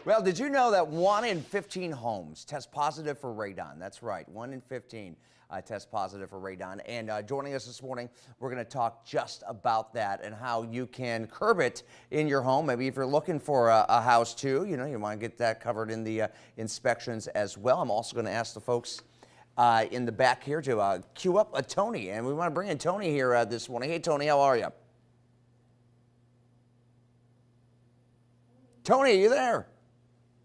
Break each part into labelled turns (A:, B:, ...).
A: Well, did you know that 1 in 15 homes test positive for radon? That's right, 1 in 15 test positive for radon. And joining us this morning, we're going to talk just about that and how you can curb it in your home. Maybe if you're looking for a house too, you want to get that covered in the inspections as well. I'm also going to ask the folks in the back here to queue up a Tony, and we want to bring in Tony here this morning. Hey, Tony, how are you? Tony, are you there?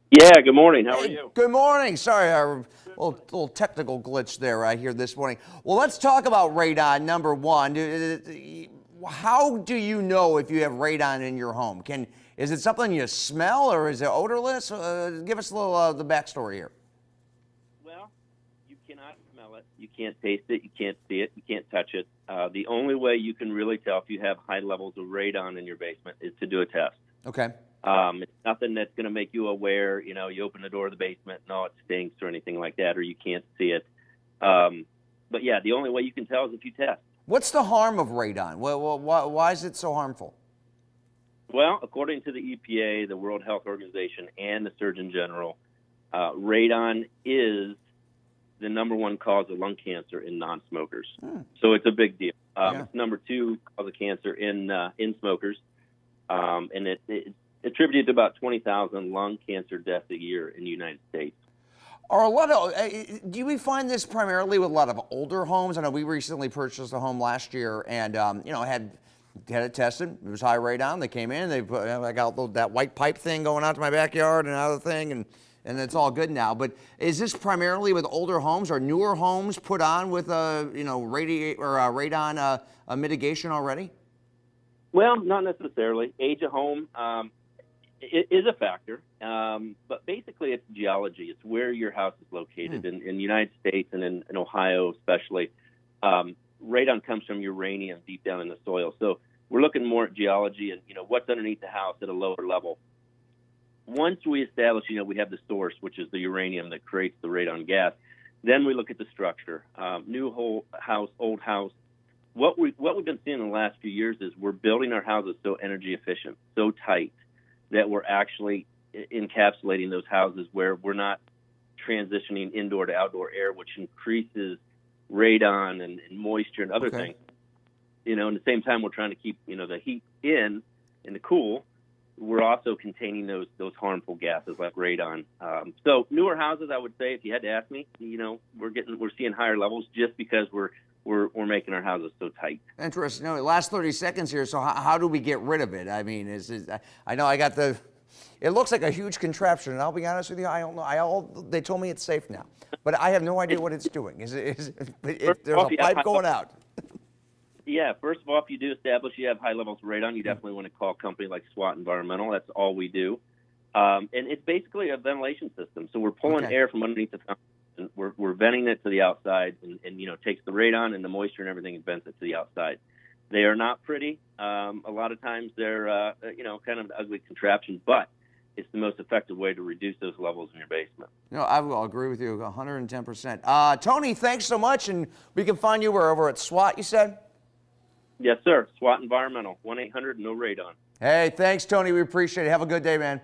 B: Yeah, good morning. How are you?
A: Good morning. Sorry, a little technical glitch there here this morning. Well, let's talk about radon, number one. How do you know if you have radon in your home? Is it something you smell, or is it odorless? Give us a little the backstory here.
B: Well, you cannot smell it. You can't taste it. You can't see it. You can't touch it. The only way you can really tell if you have high levels of radon in your basement is to do a test.
A: Okay.
B: It's nothing that's going to make you aware, you open the door of the basement and it stinks or anything like that, or you can't see it. But yeah, the only way you can tell is if you test.
A: What's the harm of radon? Why is it so harmful?
B: Well, according to the EPA, the World Health Organization, and the Surgeon General, radon is the #1 cause of lung cancer in non-smokers. So it's a big deal. It's #2 cause of cancer in smokers, and it's attributed to about 20,000 lung cancer deaths a year in the United States.
A: Do we find this primarily with a lot of older homes? I know we recently purchased a home last year, and had it tested. It was high radon. They came in. I got that white pipe thing going out to my backyard and another thing, and it's all good now. But is this primarily with older homes or newer homes put on with radon mitigation already?
B: Well, not necessarily. Age of home it is a factor, but basically it's geology. It's where your house is located. In the United States and in Ohio especially, radon comes from uranium deep down in the soil. So we're looking more at geology and, what's underneath the house at a lower level. Once we establish, we have the source, which is the uranium that creates the radon gas, then we look at the structure. New whole house, old house. What we've been seeing in the last few years is we're building our houses so energy efficient, so tight, that we're actually encapsulating those houses where we're not transitioning indoor to outdoor air, which increases radon and moisture and other things. At the same time, we're trying to keep, the heat in the cool. We're also containing those harmful gases like radon. So newer houses, I would say, if you had to ask me, we're seeing higher levels just because we're making our houses so tight. Interesting.
A: Last 30 seconds here. So how do we get rid of it? I mean, I know I got it looks like a huge contraption, and I'll be honest with you, I don't know. They told me it's safe now, but I have no idea what it's doing. There's a pipe going out.
B: Yeah, first of all, if you do establish you have high levels of radon, you definitely want to call a company like SWAT Environmental. That's all we do. And it's basically a ventilation system. So we're pulling air from underneath the foundation. We're venting it to the outside, and takes the radon and the moisture and everything and vents it to the outside. They are not pretty. A lot of times they're kind of an ugly contraption, but it's the most effective way to reduce those levels in your basement.
A: I will agree with you 110%. Tony, thanks so much, and we can find you over at SWAT, you said?
B: Yes, sir. SWAT Environmental, 1-800-NO-RADON.
A: Hey, thanks, Tony. We appreciate it. Have a good day, man.